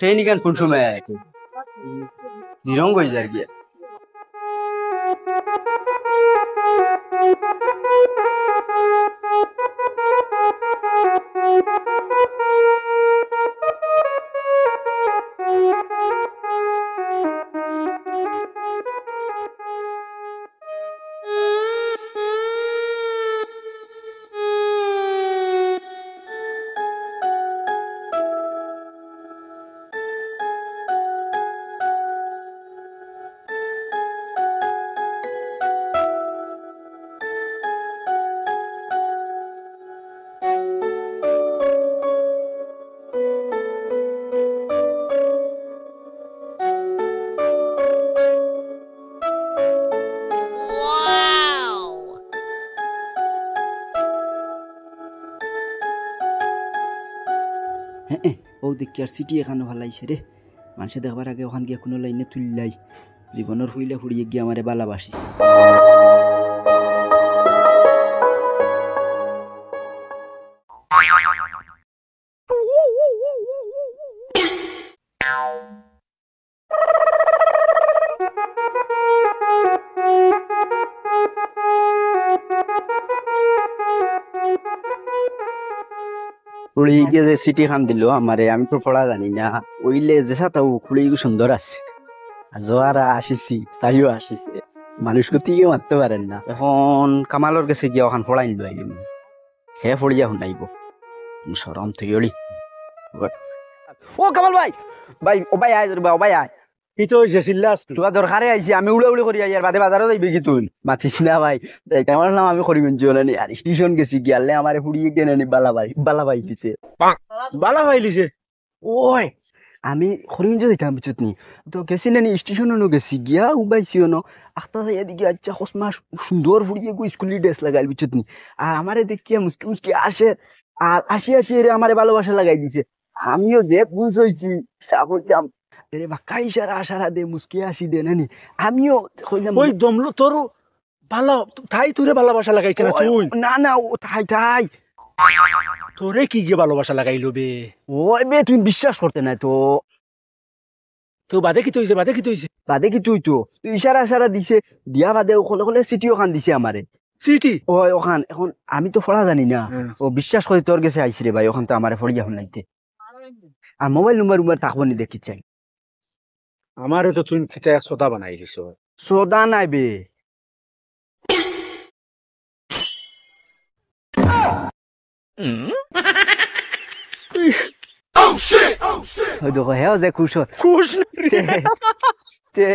training গান কোন সময় আয় নিরঙ্গ হয়ে যায় গিয়া ও দেখি আর সিটি এখানে ভালো আইছে রে মানুষে দেখবার আগে ওখান গিয়ে কোনো লাইনে তুললাই জীবনের হইলে ফুড়িয়ে গিয়ে আমারে বালাবাসিস খুলি গিয়ে যে সিটি খান দিল আমারে আমি তো পড়া জানি না ওইলে যে সাথে খুলি সুন্দর আছে জোয়ারা আসিছি তাইও আসিছে মানুষকে তিয়ে মারতে পারেন না এখন কামালর কাছে গিয়ে ওখান ফড়াই নিল আইলি হে ফড়িয়া শুনাইব সরম থেকে ও কামাল ভাই ভাই ও ভাই আয় ও ভাই আয় কি তো হইছে চিল্লাস তোমার দরকারে আইছি আমি উড়া উড়ি করি আর বাদে বাজারও যাইবে কি তুই মাতিস না ভাই আমার নাম আমি করি মেনছি আর স্টেশন গেছি গিয়ালে আমারে ফুড়িয়ে কেনে নি বালা ভাই দিছে বালা ভাইলিছে ওই আমি খরিঞ্জ দিতাম বুঝত নি তো গেছি না স্টেশনও গেছি গিয়া উবাইছিও ন আখতা এদিকে আচ্ছা কসমা সুন্দর ফুড়িয়ে গো স্কুলের ড্রেস লাগাইল বুঝত নি আর আমারে দেখিয়া মুসকি মুসকি আসে আর আসি আসি রে আমারে ভালোবাসা লাগাই দিছে আমিও যে বুঝ হইছি তারপর এরে বাক্কা ইশারা আশারা দে মুসকি আসি দে নানি আমিও কইলাম ওই দমলো তোর ভালো তাই তোরে ভালোবাসা লাগাইছে না তুই না না ও তাই তাই তোরে কি গিয়ে ভালোবাসা লাগাইলো বে ওই বে তুমি বিশ্বাস করতে না তো তো বাদে কি হইছে বাদে কি হইছে বাদে কি তুই তো ইশারা আশারা দিছে দিয়া বাদে কলে কলে সিটি ওখান দিছে আমারে সিটি ওই ওখান এখন আমি তো পড়া জানি না ও বিশ্বাস করে তোর কাছে আইছি রে ভাই ওখান তো আমারে পড়িয়া শুনাইতে আর মোবাইল নম্বর থাকবো নি দেখি চাই আমারে তো তুই ফিটা সোদা বানাই দিছ সোদা নাই বে ওই দেখো হেও যে খুশ খুশ তে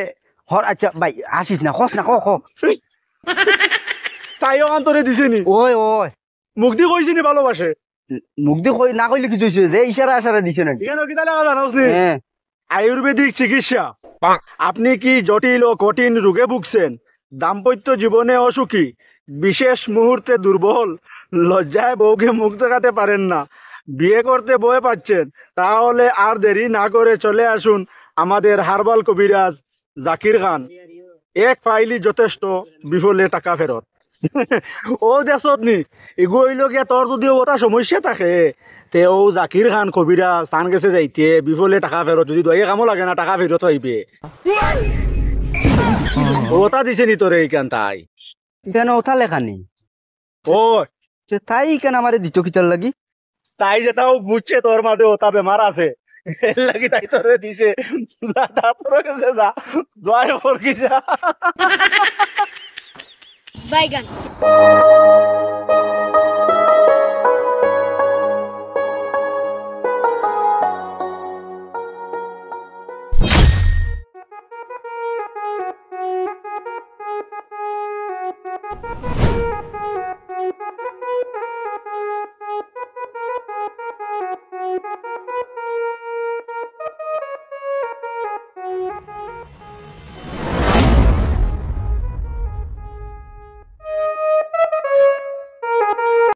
হর আচ্ছা ভাই আসিস না খস না ক তাই ওখান তোরে দিছে নি ওই ওই মুক্তি কইছি নি ভালোবাসে মুখ দিয়ে কই না কইলে কি হইছে যে ইশারা আশারা দিছে না কেন কি তাহলে জানোস নি হ্যাঁ আয়ুর্বেদিক চিকিৎসা আপনি কি জটিল ও কঠিন রোগে ভুগছেন দাম্পত্য জীবনে অসুখী বিশেষ মুহূর্তে দুর্বল লজ্জায় বউকে মুখ দেখাতে পারেন না বিয়ে করতে ভয় পাচ্ছেন তাহলে আর দেরি না করে চলে আসুন আমাদের হার্বাল কবিরাজ জাকির খান এক ফাইলি যথেষ্ট বিফলে টাকা ফেরত ও দেশত নি এগুলো গিয়া তোর যদি ওটা সমস্যা থাকে তে ও জাকির খান কবিরাজ তান গেছে যাইতে বিফলে টাকা ফেরত যদি দয়ে কামো লাগে না টাকা ফেরত হইবে ওটা দিছে নি তোরে এইখান তাই কেন ওঠা লেখা নেই ও তাই কেন আমারে দিত কিতার লাগি তাই যেটাও বুঝছে তোর মাঝে ওটা বেমার আছে এর লাগি তাই তোরে দিছে দাদা তোর কাছে যা দোয়া কর কি যা বাইগান